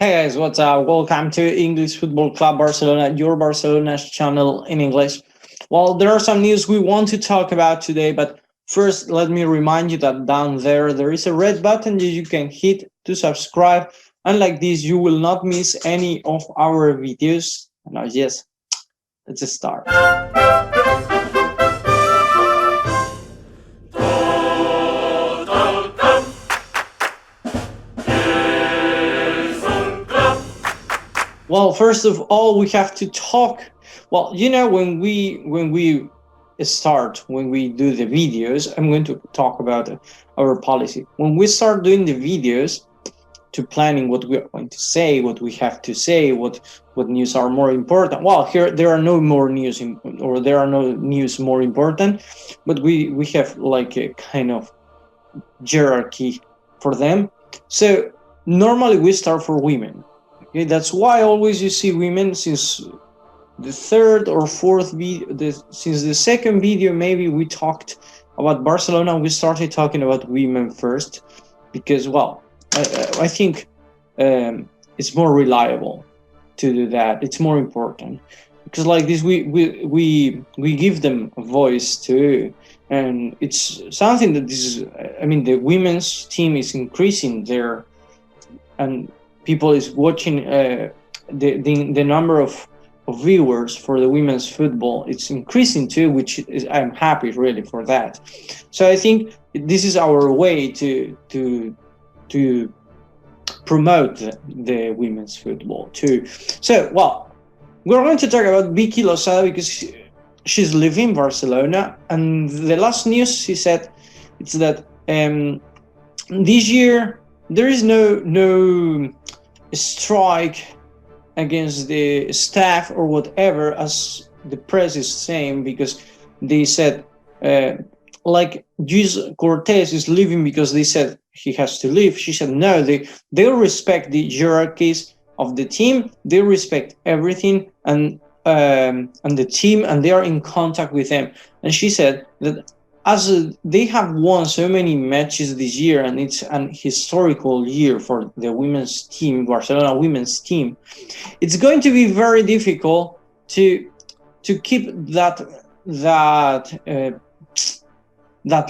Hey guys, what's up? Welcome to English Football Club Barcelona, your Barcelona's channel in English. Well, there are some news we want to talk about today, but first, let me remind you that down there is a red button that you can hit to subscribe. And like this, you will not miss any of our videos. Now, yes, let's start. Well, first of all, we have to talk. Well, when we start, when we do the videos, I'm going to talk about our policy. When we start doing the videos, to planning what we are going to say, what we have to say, what news are more important. Well, here there are no more news, or there are no news more important, but we have like a kind of hierarchy for them. So normally we start for women. Okay, that's why always you see women since the third or fourth video, since the second video, maybe we talked about Barcelona. We started talking about women first because, well, I think it's more reliable to do that. It's more important because like this, we give them a voice too, and it's something that this is. I mean, the women's team is increasing there, and people is watching the number of viewers for the women's football. It's increasing too, which is, I'm happy really for that. So I think this is our way to promote the women's football too. So, well, we're going to talk about Vicky Lozada because she's living in Barcelona, and the last news she said it's that this year there is no strike against the staff or whatever, as the press is saying, because they said like Luis Cortez is leaving because they said he has to leave. She said no, they respect the hierarchies of the team, they respect everything, and the team, and they are in contact with them. And she said that as they have won so many matches this year, and it's an historical year for the women's team, Barcelona women's team, it's going to be very difficult to keep that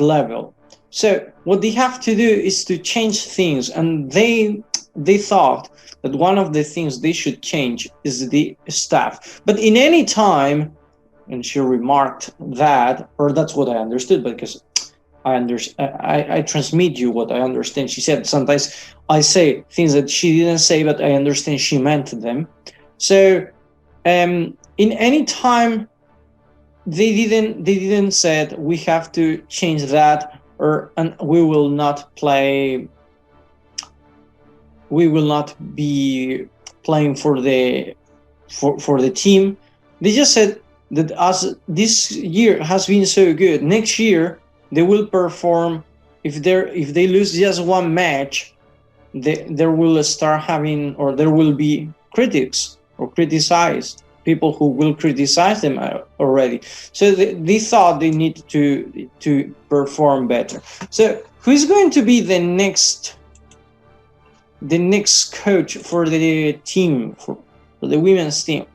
level. So what they have to do is to change things, and they thought that one of the things they should change is the staff. But in any time, and she remarked that, or that's what I understood, because I transmit you what I understand. She said sometimes I say things that she didn't say, but I understand she meant them. So in any time they didn't said we have to change that, and we will not play. We will not be playing for the team. They just said that as this year has been so good, next year they will perform. If they lose just one match, there will start having, or there will be critics or criticized people who will criticize them already. So they thought they need to perform better. So who is going to be the next coach for the team, for the women's team?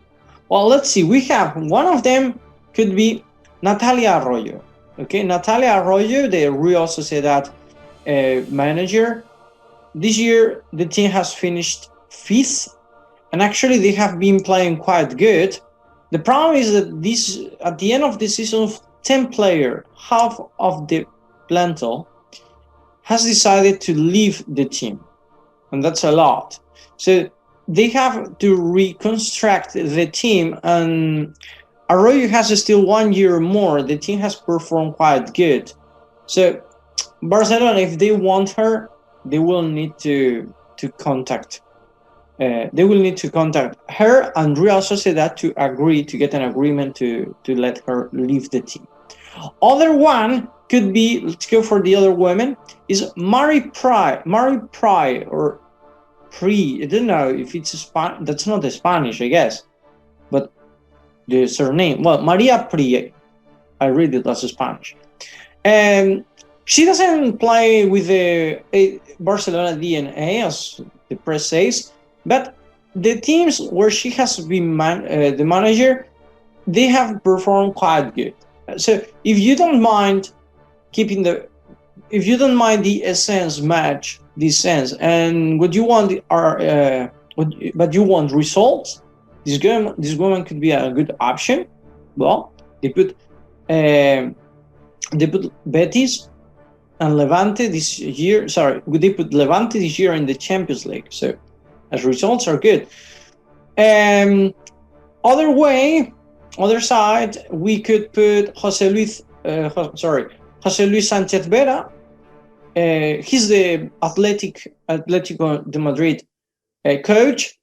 Well, let's see. We have one of them could be Natalia Arroyo. Okay, Natalia Arroyo, the Real Sociedad manager. This year, the team has finished 5th, and actually they have been playing quite good. The problem is that at the end of the season, 10 players, half of the plantel, has decided to leave the team, and that's a lot. So they have to reconstruct the team, and Arroyo has still 1 year more. The team has performed quite good. So Barcelona, if they want her, they will need to contact. They will need to contact her and Real Sociedad to agree to get an agreement to let her leave the team. Other one could be, let's go for the other women, is Mari Pry or Pri. I don't know if it's that's not the Spanish, I guess, but the surname. Well, Maria Pri. I read it as Spanish. And she doesn't play with the Barcelona DNA, as the press says, But the teams where she has been the manager, they have performed quite good. So if you don't mind keeping if you don't mind the essence match the sense, and what you want are but you want results, this woman could be a good option. Well, they put Betis and Levante this year. Sorry, they put Levante this year in the Champions League. So as results are good. Other side, we could put Jose Luis Sanchez Vera. He's the Atletico de Madrid coach.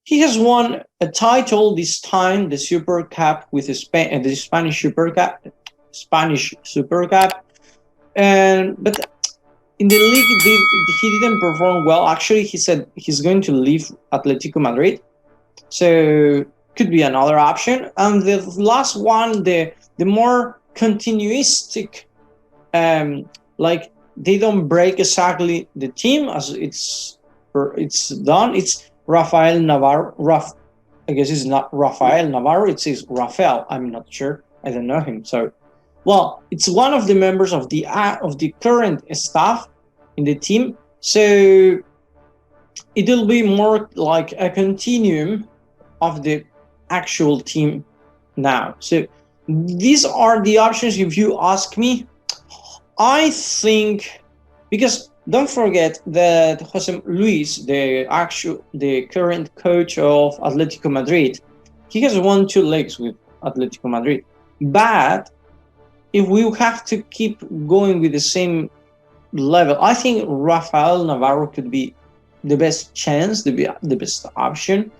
He has won a title this time, the Super Cup with the Spanish Super Cup. But in the league, he didn't perform well. Actually, he said he's going to leave Atletico Madrid. So could be another option. And the last one, the more continuistic, like they don't break exactly the team as it's done. It's Rafael Navarro. I guess it's not Rafael Navarro. It says Rafael. I'm not sure. I don't know him. So, well, it's one of the members of the current staff in the team. So it will be more like a continuum of the actual team now. So these are the options. If you ask me, I think, because don't forget that Jose Luis, the current coach of Atletico Madrid, he has won 2 leagues with Atletico Madrid. But if we have to keep going with the same level, I think Rafael Navarro could be the best chance, the best option.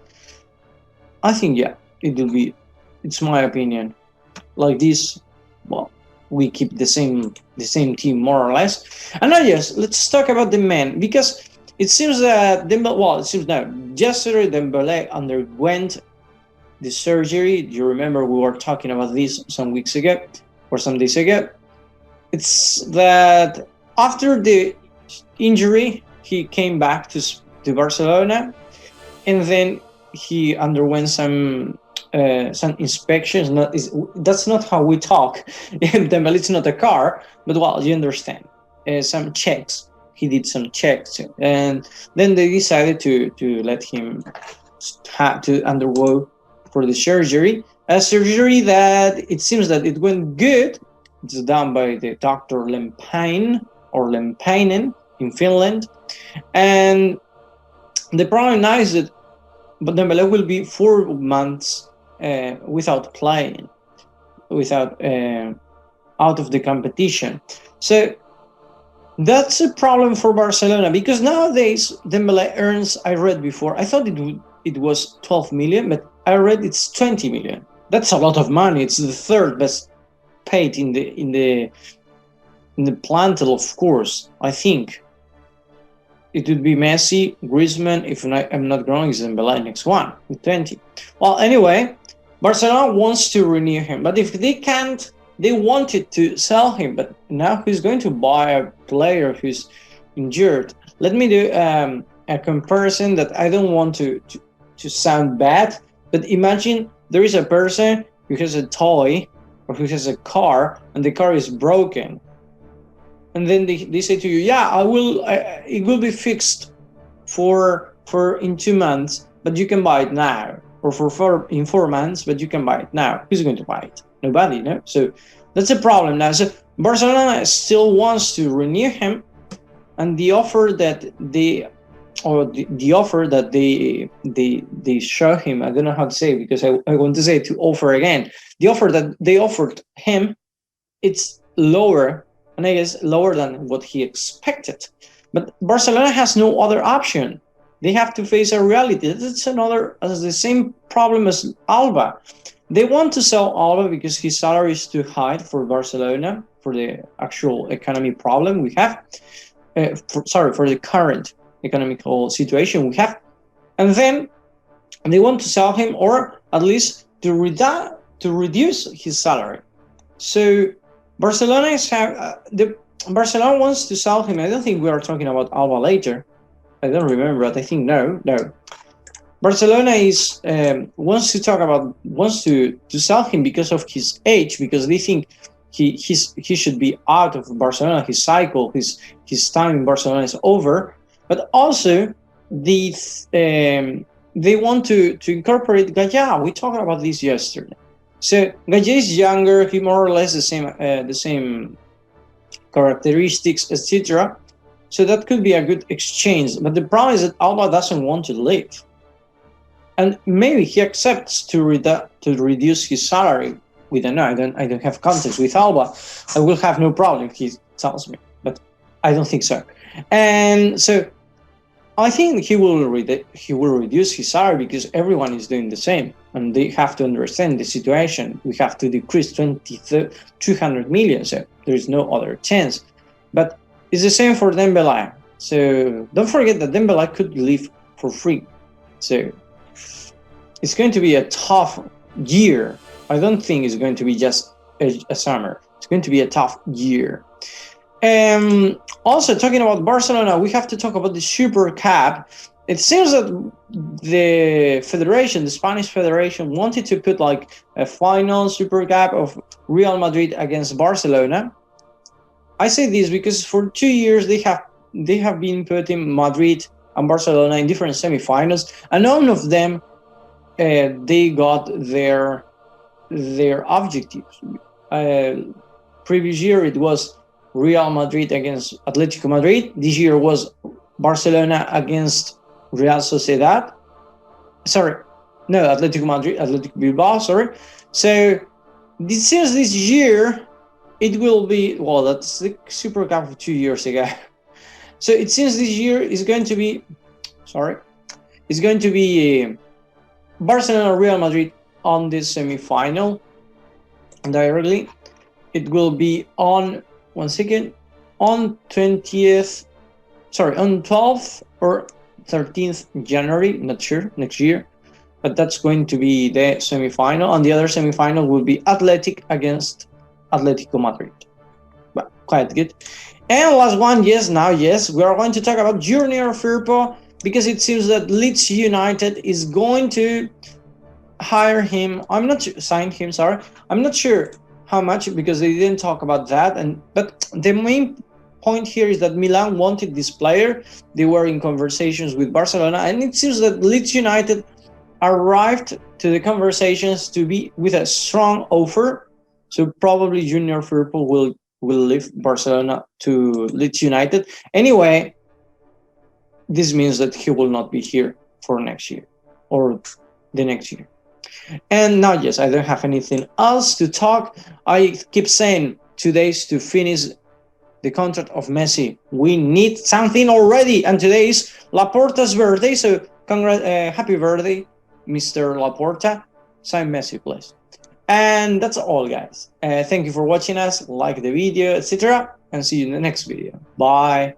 I think, yeah, it will be. It's my opinion. Like this, well, we keep the same team more or less. And now, yes, let's talk about the men, because it seems that yesterday Dembélé underwent the surgery. Do you remember we were talking about this some weeks ago or some days ago? It's that after the injury, he came back to Barcelona, and then he underwent some inspections. That's not how we talk. Dembélé not a car, but well, you understand. Some checks. He did some checks, and then they decided to let him have to undergo for the surgery. A surgery that it seems that it went good. It's done by the Dr. Lempainen in Finland, and the problem now is that Dembélé will be 4 months without playing, out of the competition. So that's a problem for Barcelona, because nowadays Dembélé earns, I read before, I thought it was 12 million, but I read it's 20 million. That's a lot of money. It's the third best paid in the plantel, of course. I think it would be Messi, Griezmann. If I'm not wrong, is Dembélé next one with 20. Well, anyway, Barcelona wants to renew him, but if they can't, they wanted to sell him, but now who's going to buy a player who's injured? Let me do a comparison that I don't want to sound bad, but imagine there is a person who has a toy or who has a car, and the car is broken. And then they say to you, yeah, it will be fixed for in 2 months, but you can buy it now. Or in 4 months, but you can buy it now. Who's going to buy it? Nobody, no? So that's a problem now. So Barcelona still wants to renew him, and the offer that they show him, I don't know how to say it, because I want to say to offer again. The offer that they offered him, it's lower, and I guess lower than what he expected. But Barcelona has no other option. They have to face a reality. It's the same problem as Alba. They want to sell Alba because his salary is too high for Barcelona, for the actual economy problem we have. For the current economical situation we have. And then they want to sell him, or at least to reduce his salary. So Barcelona Barcelona wants to sell him. I don't think we are talking about Alba later. I don't remember, but I think no. Barcelona is wants to sell him because of his age, because they think he should be out of Barcelona. His cycle, his time in Barcelona is over. But also, the they want to incorporate Gaya. We talked about this yesterday. So Gaya is younger. He more or less the same characteristics, etc. So that could be a good exchange. But the problem is that Alba doesn't want to leave, and maybe he accepts to reduce his salary. We don't know. I don't have context with Alba. I will have no problem if he tells me, but I don't think so. And so I think he will reduce his salary because everyone is doing the same, and they have to understand the situation. We have to decrease 200 million, so there is no other chance. But it's the same for Dembélé. So don't forget that Dembélé could leave for free. So it's going to be a tough year. I don't think it's going to be just a summer. It's going to be a tough year. Also, talking about Barcelona, we have to talk about the Supercopa. It seems that the federation, the Spanish federation, wanted to put like a final Supercopa of Real Madrid against Barcelona. I say this because for 2 years they have been putting Madrid and Barcelona in different semifinals, and none of them they got their objectives. Previous year it was Real Madrid against Atletico Madrid. This year was Barcelona against Real Sociedad. Sorry, no, Atletico Madrid, Atletico Bilbao. Sorry. So since this year, it will be, well, that's the Super Cup of 2 years ago. So it seems this year is going to be, it's going to be Barcelona Real Madrid on this semi-final directly. It will be on, one second, on 12th or 13th January, not sure, next year. But that's going to be the semi-final, and the other semi-final will be Athletic against Atletico Madrid. Well, quite good. And last one, yes, we are going to talk about Junior Firpo, because it seems that Leeds United is going to hire him. Sign him, sorry. I'm not sure how much, because they didn't talk about that. But the main point here is that Milan wanted this player. They were in conversations with Barcelona, and it seems that Leeds United arrived to the conversations to be with a strong offer. So probably Junior Firpo will leave Barcelona to Leeds United. Anyway, this means that he will not be here for next year or the next year. And now, yes, I don't have anything else to talk. I keep saying 2 days to finish the contract of Messi. We need something already. And today is Laporta's birthday. So happy birthday, Mr. Laporta. Sign Messi, please. And that's all, guys. Thank you for watching us. Like the video, etc. And see you in the next video. Bye.